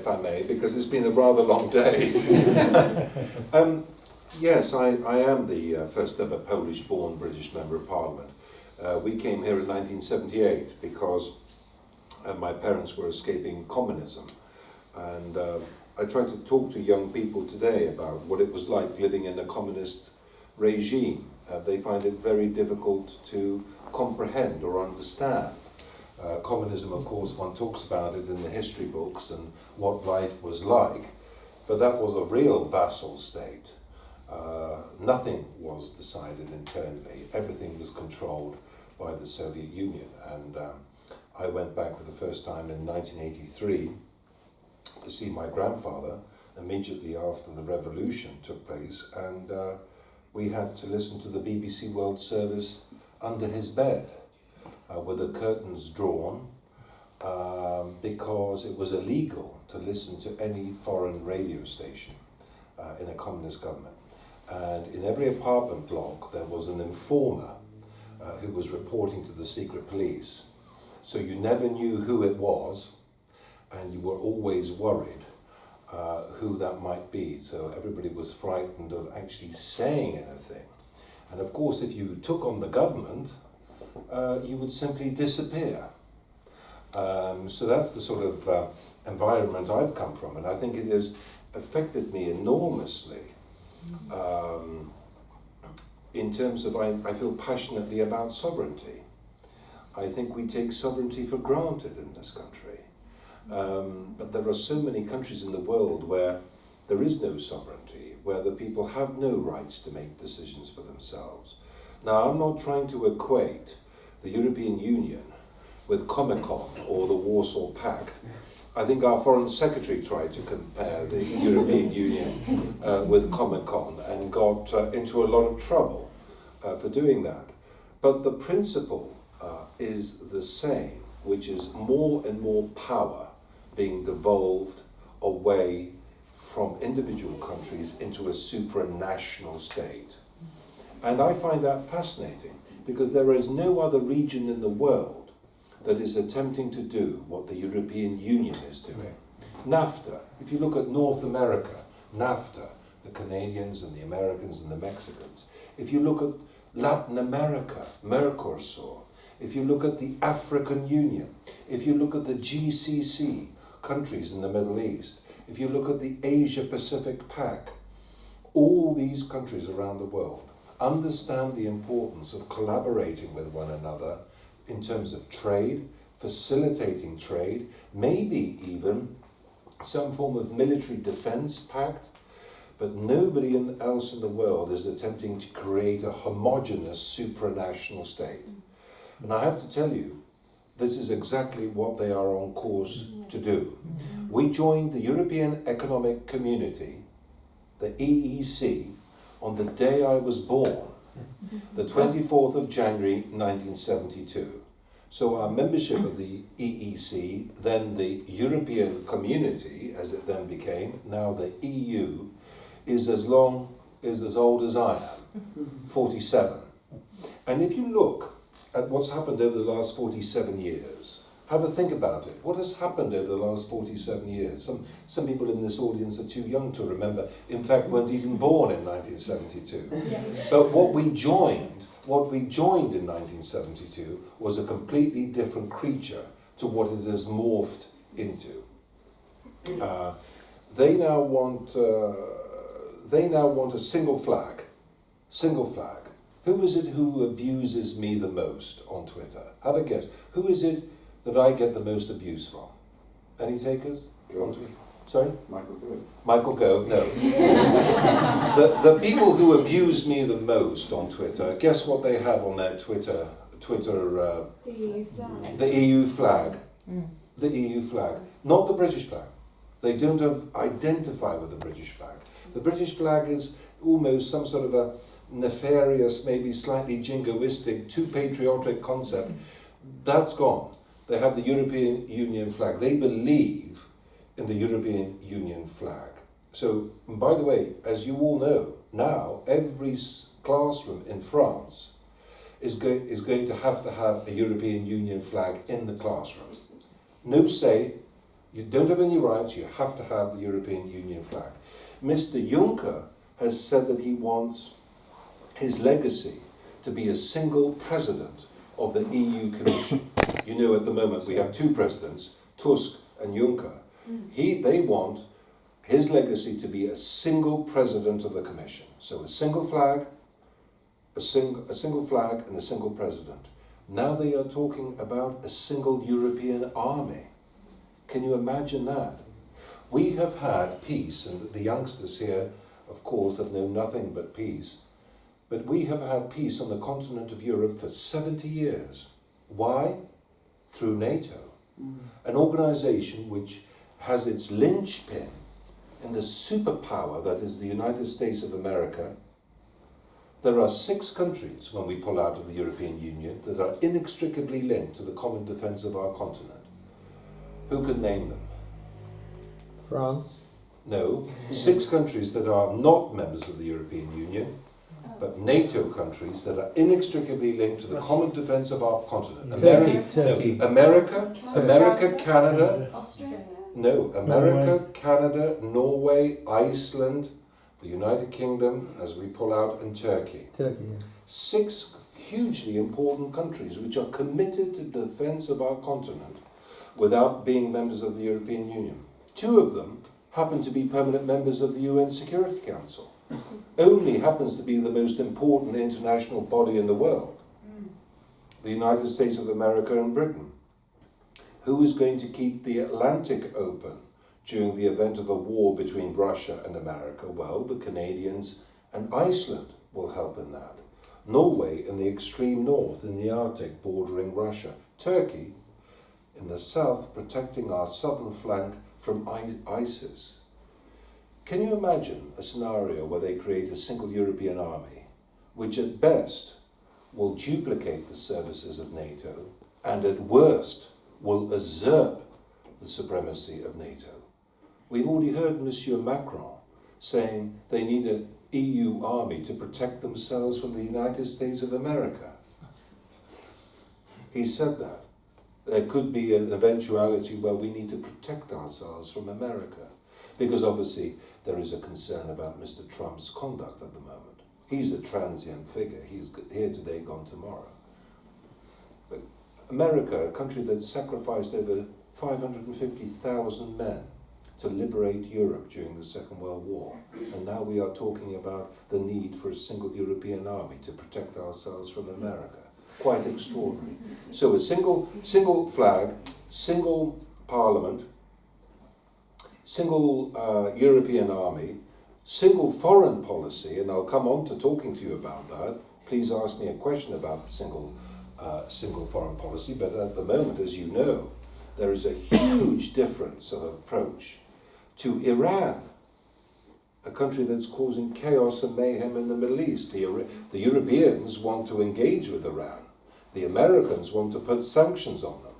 if I may, because it's been a rather long day. Yes, I am the first ever Polish-born British Member of Parliament. We came here in 1978 because my parents were escaping communism. And I try to talk to young people today about what it was like living in a communist regime. They find it very difficult to comprehend or understand. Communism, of course, one talks about it in the history books and what life was like, but that was a real vassal state. Nothing was decided internally. Everything was controlled by the Soviet Union. And I went back for the first time in 1983 to see my grandfather immediately after the revolution took place, and we had to listen to the BBC World Service under his bed with the curtains drawn because it was illegal to listen to any foreign radio station in a communist government. And in every apartment block there was an informer who was reporting to the secret police. So you never knew who it was, and you were always worried who that might be. So everybody was frightened of actually saying anything. And of course, if you took on the government, you would simply disappear. So that's the sort of environment I've come from, and I think it has affected me enormously. In terms of, I feel passionately about sovereignty. I think we take sovereignty for granted in this country. But there are so many countries in the world where there is no sovereignty, where the people have no rights to make decisions for themselves. Now, I'm not trying to equate the European Union with Comecon or the Warsaw Pact. I think our Foreign Secretary tried to compare the European Union with Comecon and got into a lot of trouble for doing that. But the principle is the same, which is more and more power being devolved away from individual countries into a supranational state. And I find that fascinating, because there is no other region in the world that is attempting to do what the European Union is doing. NAFTA, if you look at North America, NAFTA, the Canadians and the Americans and the Mexicans. If you look at Latin America, Mercosur. If you look at the African Union, if you look at the GCC, countries in the Middle East, if you look at the Asia-Pacific Pact, all these countries around the world understand the importance of collaborating with one another in terms of trade, facilitating trade, maybe even some form of military defense pact, but nobody else in the world is attempting to create a homogeneous supranational state. And I have to tell you, this is exactly what they are on course to do. We joined the European Economic Community, the EEC, on the day I was born, the 24th of January 1972. So our membership of the EEC, then the European Community, as it then became, now the EU, is as old as I am, 47. And if you look at what's happened over the last 47 years, have a think about it. What has happened over the last 47 years? Some people in this audience are too young to remember, in fact weren't even born in 1972. But what we joined in 1972 was a completely different creature to what it has morphed into. They now want a single flag. Who is it who abuses me the most on Twitter? Have a guess. Who is it that I get the most abuse from? Any takers? Gove. Sorry? Michael Gove. Michael Gove, no. the people who abuse me the most on Twitter, guess what they have on their Twitter, The EU flag. the EU flag. The EU flag, not the British flag. They don't identify with the British flag. The British flag is almost some sort of a nefarious, maybe slightly jingoistic, too patriotic concept. That's gone. They have the European Union flag. They believe in the European Union flag. So, by the way, as you all know, now every classroom in France is going to have a European Union flag in the classroom. No say, You don't have any rights, you have to have the European Union flag. Mr. Juncker has said that he wants his legacy to be a single president of the EU Commission. You know, at the moment we have two presidents, Tusk and Juncker. They want his legacy to be a single president of the Commission. So a single flag, a single flag and a single president. Now they are talking about a single European army. Can you imagine that? We have had peace, and the youngsters here, of course, have known nothing but peace. But we have had peace on the continent of Europe for 70 years. Why? Through NATO. An organisation which has its linchpin in the superpower that is the United States of America. There are 6 countries, when we pull out of the European Union, that are inextricably linked to the common defence of our continent. Who can name them? France. No. 6 countries that are not members of the European Union, but NATO countries that are inextricably linked to the common defence of our continent. Turkey. No, America, Canada, Australia. no, America, Canada, Norway, Iceland, the United Kingdom, as we pull out, and Turkey. Turkey. 6 hugely important countries which are committed to the defence of our continent without being members of the European Union. 2 of them happen to be permanent members of the UN Security Council. Only happens to be the most important international body in the world. The United States of America and Britain. Who is going to keep the Atlantic open during the event of a war between Russia and America? Well, the Canadians and Iceland will help in that. Norway in the extreme north, in the Arctic, bordering Russia. Turkey in the south, protecting our southern flank from ISIS. Can you imagine a scenario where they create a single European army, which at best will duplicate the services of NATO, and at worst will usurp the supremacy of NATO? We've already heard Monsieur Macron saying they need an EU army to protect themselves from the United States of America. He said that. There could be an eventuality where we need to protect ourselves from America. Because obviously there is a concern about Mr. Trump's conduct at the moment. He's a transient figure. He's here today, gone tomorrow. But America, a country that sacrificed over 550,000 men to liberate Europe during the Second World War. And now we are talking about the need for a single European army to protect ourselves from America. Quite extraordinary. So a single flag, single parliament, single European army, single foreign policy, and I'll come on to talking to you about that. Please ask me a question about single foreign policy, but at the moment, as you know, there is a huge difference of approach to Iran, a country that's causing chaos and mayhem in the Middle East. The Europeans want to engage with Iran. The Americans want to put sanctions on them.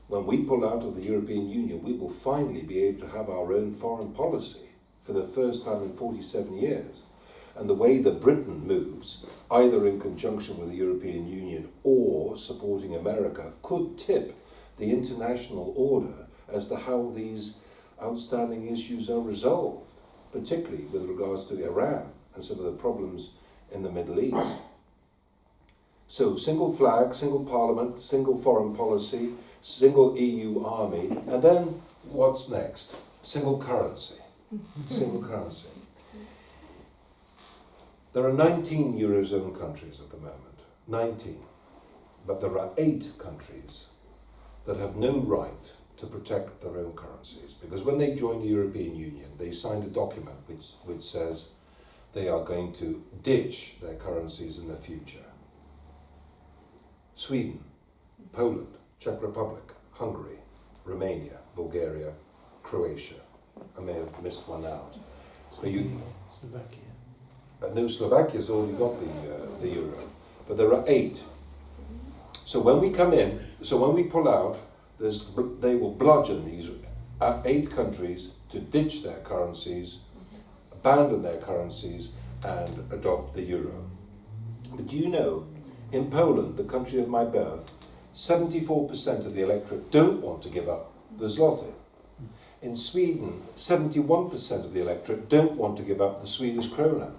When we pull out of the European Union, we will finally be able to have our own foreign policy for the first time in 47 years. And the way that Britain moves, either in conjunction with the European Union or supporting America, could tip the international order as to how these outstanding issues are resolved, particularly with regards to Iran and some of the problems in the Middle East. So single flag, single parliament, single foreign policy, single EU army, and then what's next? Single currency. Single currency. There are 19 Eurozone countries at the moment, 19. But there are 8 countries that have no right to protect their own currencies. Because when they joined the European Union, they signed a document which says they are going to ditch their currencies in the future. Sweden, Poland, Czech Republic, Hungary, Romania, Bulgaria, Croatia. I may have missed one out. Slovakia. No, Slovakia's already got the euro, but there are 8. So when we come in, when we pull out, they will bludgeon these 8 countries to ditch their currencies, abandon their currencies, and adopt the euro. But do you know, in Poland, the country of my birth, 74% of the electorate don't want to give up the zloty. In Sweden, 71% of the electorate don't want to give up the Swedish krona.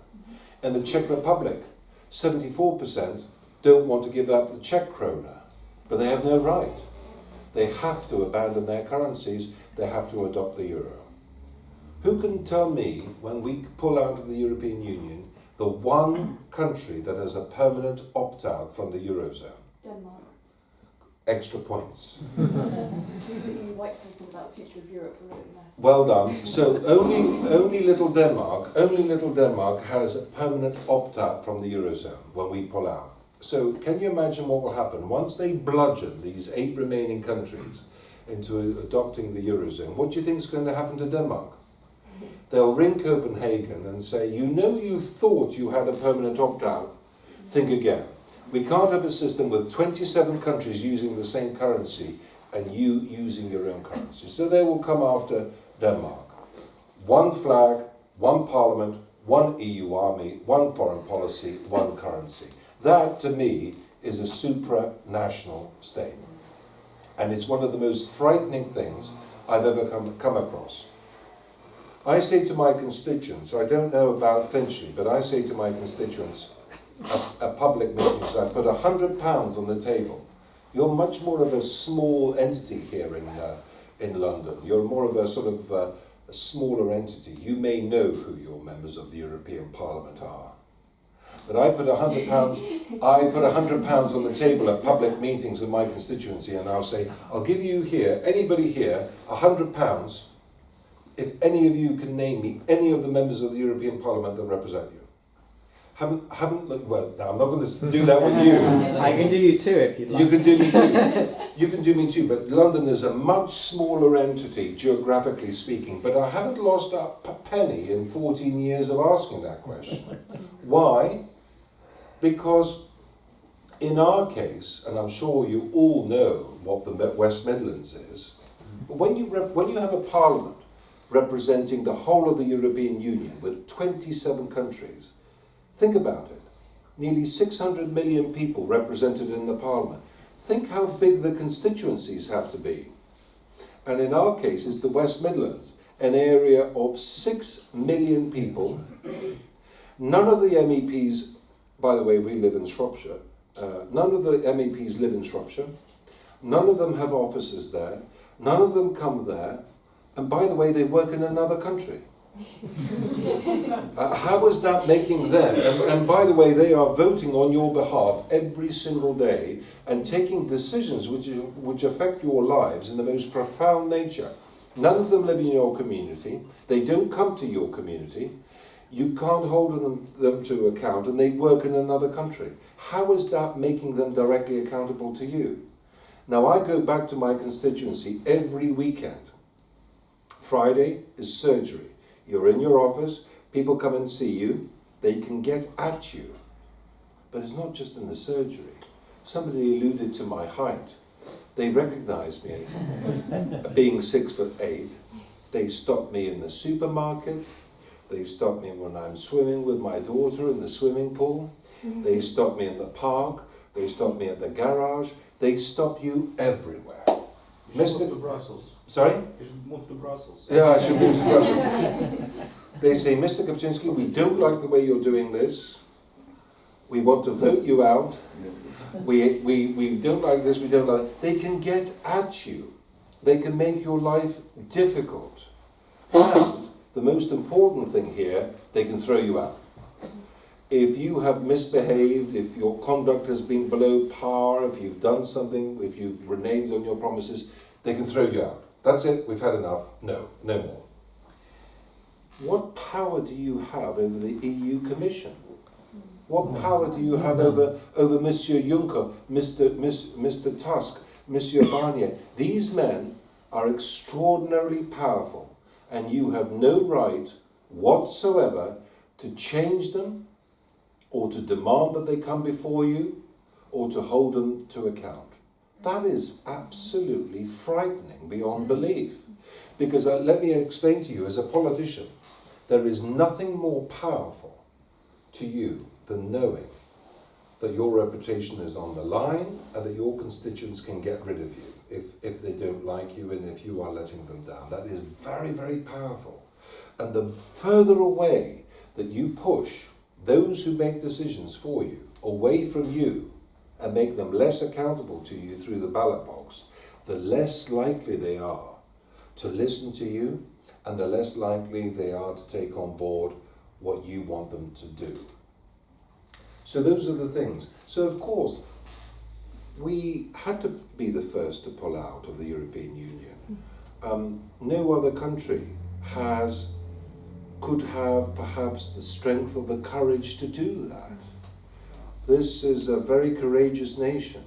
In the Czech Republic, 74% don't want to give up the Czech krona, but they have no right. They have to abandon their currencies, they have to adopt the euro. Who can tell me, when we pull out of the European Union, the one country that has a permanent opt-out from the eurozone? Denmark. Extra points. The EU white paper about the future of Europe were written there. Well done. So only little Denmark has a permanent opt-out from the eurozone when we pull out. So can you imagine what will happen once they bludgeon these 8 remaining countries into adopting the eurozone? What do you think is going to happen to Denmark? They'll ring Copenhagen and say, you thought you had a permanent opt-out. Think again. We can't have a system with 27 countries using the same currency and you using your own currency. So they will come after Denmark. One flag, one parliament, one EU army, one foreign policy, one currency. That, to me, is a supranational state. And it's one of the most frightening things I've ever come across. I say to my constituents, I don't know about Finchley, but I say to my constituents at public meetings, I put £100 on the table. You're much more of a small entity here in London. You're more of a sort of a smaller entity. You may know who your members of the European Parliament are. But I put £100 on the table at public meetings in my constituency, and I'll say, I'll give you here, anybody here, £100 if any of you can name me any of the members of the European Well, now I'm not going to do that with you. I can do you too if you'd like. You can do me too. You can do me too, but London is a much smaller entity, geographically speaking, but I haven't lost a penny in 14 years of asking that question. Why? Because in our case, and I'm sure you all know what the West Midlands is, but when you have a parliament representing the whole of the European Union with 27 countries, think about it. Nearly 600 million people represented in the parliament. Think how big the constituencies have to be. And in our case, it's the West Midlands, an area of 6 million people. None of the MEPs, by the way, we live in Shropshire, none of the MEPs live in Shropshire. None of them have offices there. None of them come there. And by the way, they work in another country. How is that making them? And by the way, they are voting on your behalf every single day and taking decisions which affect your lives in the most profound nature. None of them live in your community. They don't come to your community. You can't hold them to account, and they work in another country. How is that making them directly accountable to you? Now, I go back to my constituency every weekend. Friday is surgery. You're in your office, people come and see you, they can get at you. But it's not just in the surgery. Somebody alluded to my height. They recognise me being 6'8". They stop me in the supermarket. They stop me when I'm swimming with my daughter in the swimming pool. They stop me in the park. They stop me at the garage. They stop you everywhere. You should move to Brussels. Sorry? You should move to Brussels. Yeah, I should move to Brussels. They say, Mr. Kawczynski, we don't like the way you're doing this. We want to vote you out. We don't like this, we don't like that. They can get at you. They can make your life difficult. And the most important thing here, they can throw you out. If you have misbehaved, if your conduct has been below par, if you've done something, if you've reneged on your promises, they can throw you out. That's it, we've had enough. No more. What power do you have over the EU Commission? What power do you have over Monsieur Juncker, Mr. Tusk, Monsieur Barnier? These men are extraordinarily powerful, and you have no right whatsoever to change them, or to demand that they come before you, or to hold them to account. That is absolutely frightening beyond belief. Because let me explain to you, as a politician, there is nothing more powerful to you than knowing that your reputation is on the line and that your constituents can get rid of you if they don't like you and if you are letting them down. That is very, very powerful. And the further away that you push those who make decisions for you away from you and make them less accountable to you through the ballot box, the less likely they are to listen to you and the less likely they are to take on board what you want them to do. So those are the things. So of course, we had to be the first to pull out of the European Union. No other country could have perhaps the strength or the courage to do that. This is a very courageous nation.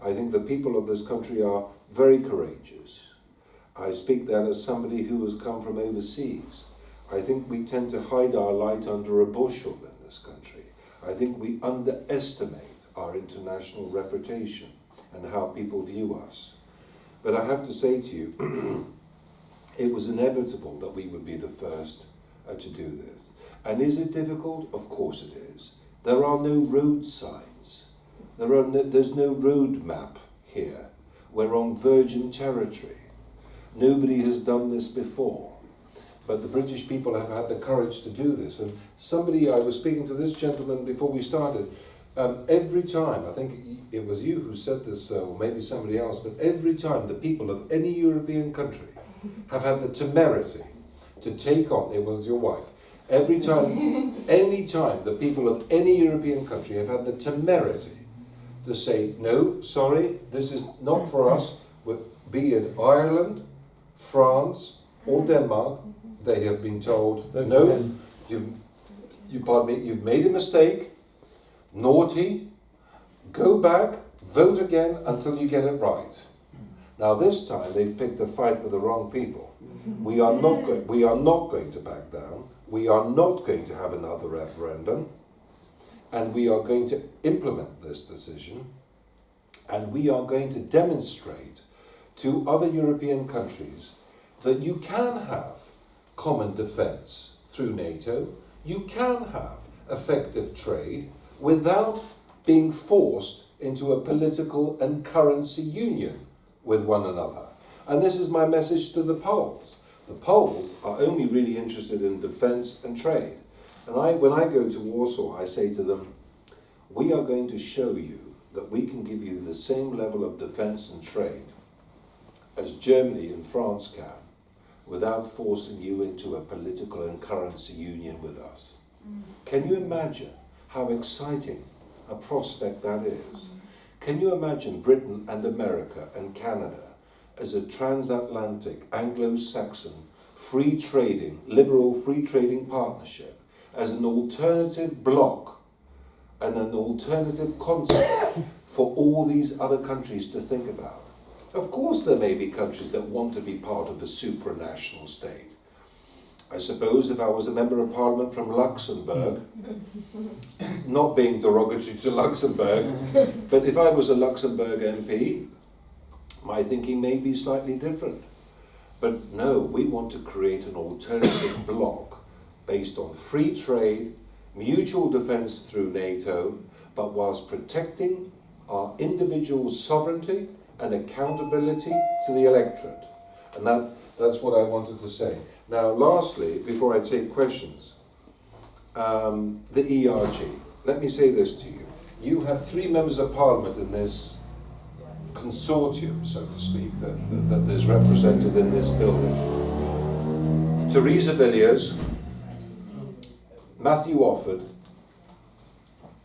I think the people of this country are very courageous. I speak that as somebody who has come from overseas. I think we tend to hide our light under a bushel in this country. I think we underestimate our international reputation and how people view us. But I have to say to you, it was inevitable that we would be the first to do this. And is it difficult? Of course it is. There are no road signs. There's no road map here. We're on virgin territory. Nobody has done this before. But the British people have had the courage to do this. And I was speaking to this gentleman before we started, every time, I think it was you who said this, or maybe somebody else, but every time the people of any European country have had the temerity to take on, it was your wife, every time, any time the people of any European country have had the temerity to say, no, sorry, this is not for us, be it Ireland, France, or Denmark, they have been told, no, you've made a mistake, naughty, go back, vote again until you get it right. Now this time they've picked a fight with the wrong people. We are not going to back down. We are not going to have another referendum, and we are going to implement this decision, and we are going to demonstrate to other European countries that you can have common defence through NATO, you can have effective trade without being forced into a political and currency union with one another. And this is my message to the Poles. The Poles are only really interested in defence and trade. And when I go to Warsaw, I say to them, we are going to show you that we can give you the same level of defence and trade as Germany and France can, without forcing you into a political and currency union with us. Can you imagine how exciting a prospect that is? Can you imagine Britain and America and Canada as a transatlantic, Anglo-Saxon, liberal free trading partnership, as an alternative bloc and an alternative concept for all these other countries to think about? Of course there may be countries that want to be part of a supranational state. I suppose if I was a member of parliament from Luxembourg, not being derogatory to Luxembourg, but if I was a Luxembourg MP, my thinking may be slightly different. But no, we want to create an alternative bloc based on free trade, mutual defence through NATO, but whilst protecting our individual sovereignty and accountability to the electorate. And that's what I wanted to say. Now, lastly, before I take questions, the ERG. Let me say this to you. You have 3 members of parliament in this consortium, so to speak, that is represented in this building. Theresa Villiers, Matthew Offord,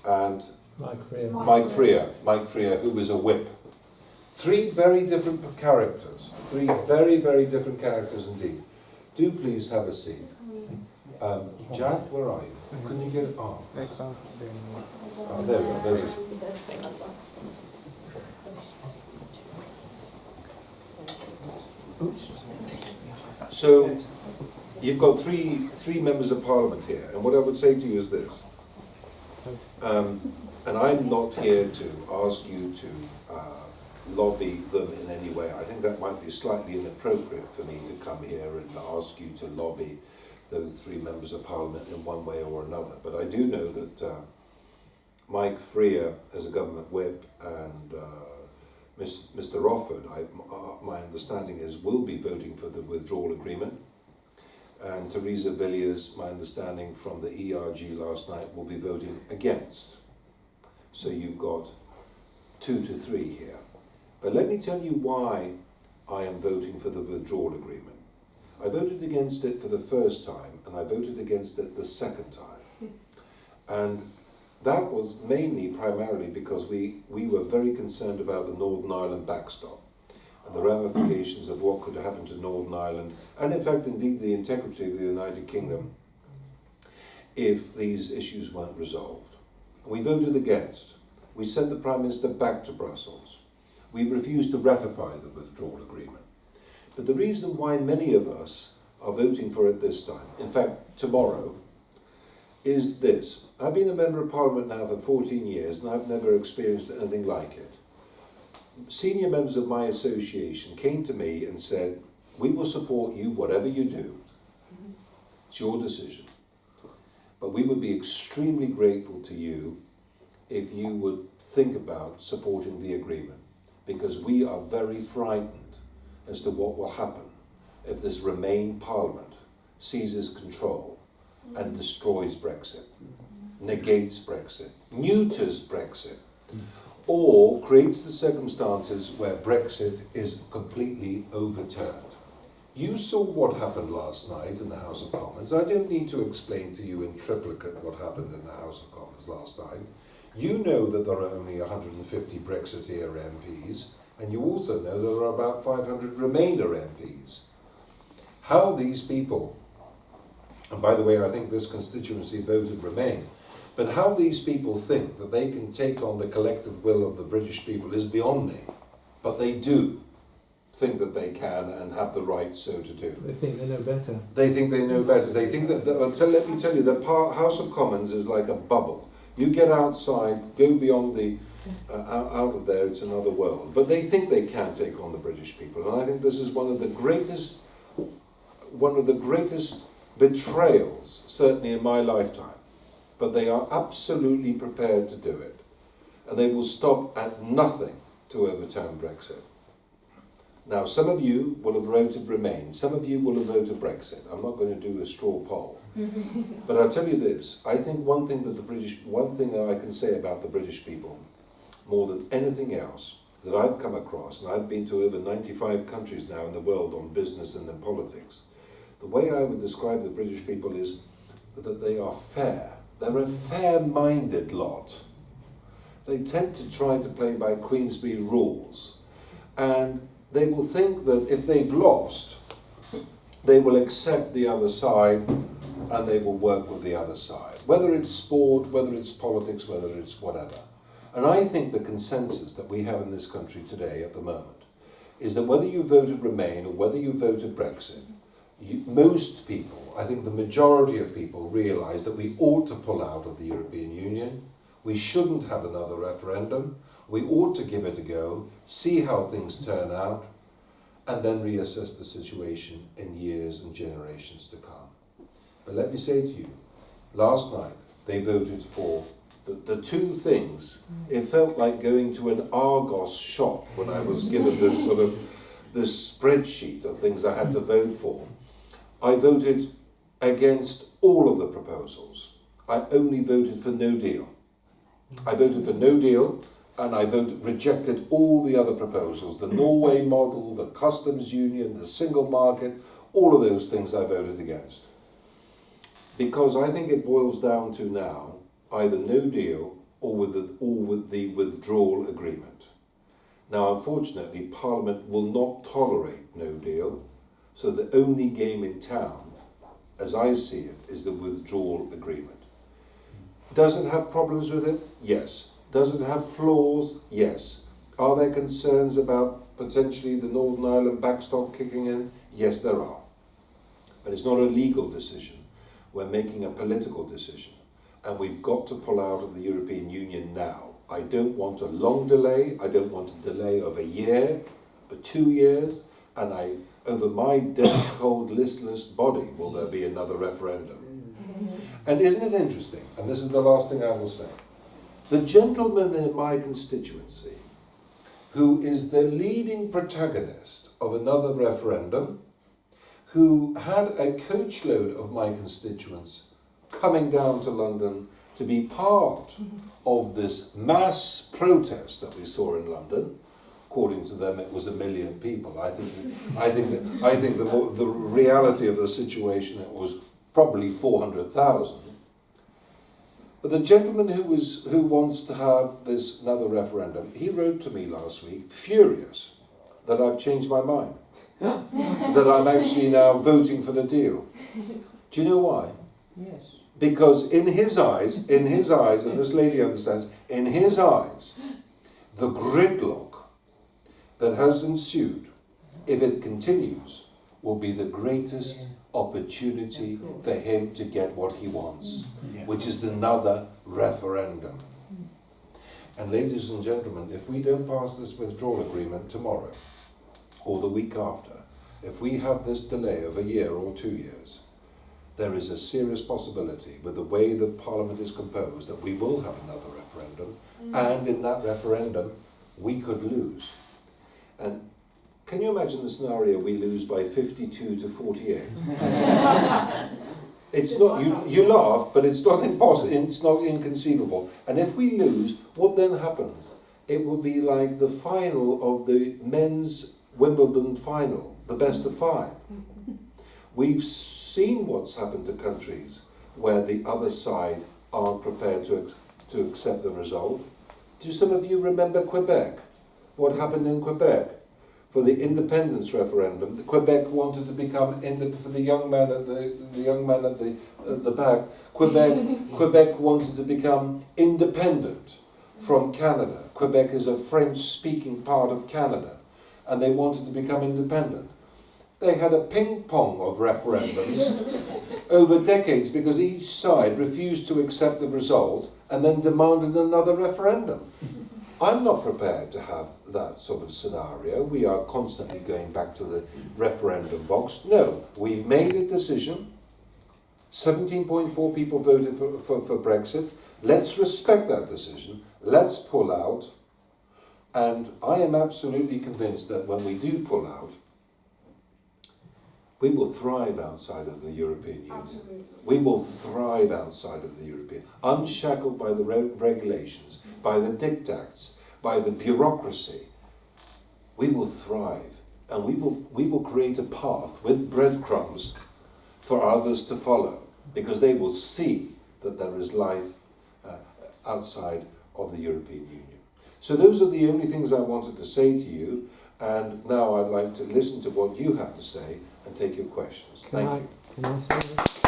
and Mike Freer, who was a whip. 3 very different characters. 3 very, very different characters indeed. Do please have a seat. Jack, where are you? Can you get it? Oh, there we go. There's a seat. So, you've got three members of parliament here, and what I would say to you is this. And I'm not here to ask you to lobby them in any way. I think that might be slightly inappropriate for me to come here and ask you to lobby those 3 members of parliament in one way or another. But I do know that Mike Freer, as a government whip, and Mr. Offord, my understanding is, will be voting for the withdrawal agreement. And Theresa Villiers, my understanding from the ERG last night, will be voting against. So you've got 2 to 3 here. But let me tell you why I am voting for the withdrawal agreement. I voted against it for the first time, and I voted against it the second time. And that was primarily because we were very concerned about the Northern Ireland backstop and the ramifications of what could happen to Northern Ireland, and in fact indeed the integrity of the United Kingdom, if these issues weren't resolved. We voted against. We sent the Prime Minister back to Brussels. We refused to ratify the withdrawal agreement. But the reason why many of us are voting for it this time, in fact tomorrow, is this. I've been a Member of Parliament now for 14 years and I've never experienced anything like it. Senior members of my association came to me and said, we will support you whatever you do. It's your decision. But we would be extremely grateful to you if you would think about supporting the agreement, because we are very frightened as to what will happen if this Remain Parliament seizes control and destroys Brexit, negates Brexit, neuters Brexit, or creates the circumstances where Brexit is completely overturned. You saw what happened last night in the House of Commons. I don't need to explain to you in triplicate what happened in the House of Commons last night. You know that there are only 150 Brexiteer MPs, and you also know there are about 500 Remainer MPs. How these people, and by the way, I think this constituency voted Remain, but how these people think that they can take on the collective will of the British people is beyond me. But they do think that they can and have the right so to do. They think they know better. They think they know better. They think that, let me tell you, the House of Commons is like a bubble. You get outside, go beyond the, out of there, it's another world. But they think they can take on the British people. And I think this is one of the greatest betrayals, certainly in my lifetime. But they are absolutely prepared to do it. And they will stop at nothing to overturn Brexit. Now, some of you will have voted Remain, some of you will have voted Brexit. I'm not going to do a straw poll. But I'll tell you this, I think one thing that I can say about the British people, more than anything else that I've come across, and I've been to over 95 countries now in the world on business and in politics, the way I would describe the British people is that they are fair. They're a fair-minded lot. They tend to try to play by Queensberry rules. And they will think that if they've lost, they will accept the other side and they will work with the other side. Whether it's sport, whether it's politics, whether it's whatever. And I think the consensus that we have in this country today at the moment is that whether you voted Remain or whether you voted Brexit, most people, I think the majority of people, realise that we ought to pull out of the European Union. We shouldn't have another referendum. We ought to give it a go, see how things turn out, and then reassess the situation in years and generations to come. But let me say to you, last night they voted for the two things. It felt like going to an Argos shop when I was given this spreadsheet of things I had to vote for. I voted against all of the proposals. I only voted for no deal. I voted for no deal, and I rejected all the other proposals. The Norway model, the customs union, the single market, all of those things I voted against. Because I think it boils down to now either no deal or with the withdrawal agreement. Now, unfortunately, Parliament will not tolerate no deal, so the only game in town, as I see it, is the withdrawal agreement. Does it have problems with it? Yes. Does it have flaws? Yes. Are there concerns about potentially the Northern Ireland backstop kicking in? Yes, there are. But it's not a legal decision. We're making a political decision. And we've got to pull out of the European Union now. I don't want a long delay. I don't want a delay of a year or 2 years. And over my dead, cold, listless body will there be another referendum. And isn't it interesting, and this is the last thing I will say, the gentleman in my constituency who is the leading protagonist of another referendum, who had a coachload of my constituents coming down to London to be part of this mass protest that we saw in London. According to them, it was 1 million people. I think the reality of the situation, it was probably 400,000. But the gentleman who wants to have this another referendum, he wrote to me last week, furious that I've changed my mind, that I'm actually now voting for the deal. Do you know why? Yes. Because in his eyes, and this lady understands, in his eyes, the gridlock that has ensued, if it continues, will be the greatest opportunity for him to get what he wants, which is another referendum. And ladies and gentlemen, if we don't pass this withdrawal agreement tomorrow, or the week after, if we have this delay of a year or 2 years, there is a serious possibility, with the way that Parliament is composed, that we will have another referendum, and in that referendum, we could lose. And can you imagine the scenario we lose by 52 to 48? It's not, you laugh, but it's not impossible, it's not inconceivable. And if we lose, what then happens? It will be like the final of the men's Wimbledon final, the best of 5. We've seen what's happened to countries where the other side aren't prepared to accept the result. Do some of you remember Quebec? What happened in Quebec? For the independence referendum, Quebec wanted to become for the young man at the back. Quebec wanted to become independent from Canada. Quebec is a French-speaking part of Canada, and they wanted to become independent. They had a ping-pong of referendums over decades because each side refused to accept the result and then demanded another referendum. I'm not prepared to have that sort of scenario. We are constantly going back to the referendum box. No, we've made a decision. 17.4 people voted for Brexit. Let's respect that decision. Let's pull out. And I am absolutely convinced that when we do pull out, we will thrive outside of the European Union. Absolutely. We will thrive outside of the European, unshackled by the regulations, by the diktats, by the bureaucracy. We will thrive, and we will create a path with breadcrumbs for others to follow, because they will see that there is life outside of the European Union. So those are the only things I wanted to say to you, and now I'd like to listen to what you have to say and take your questions. Thank you. Can I say this?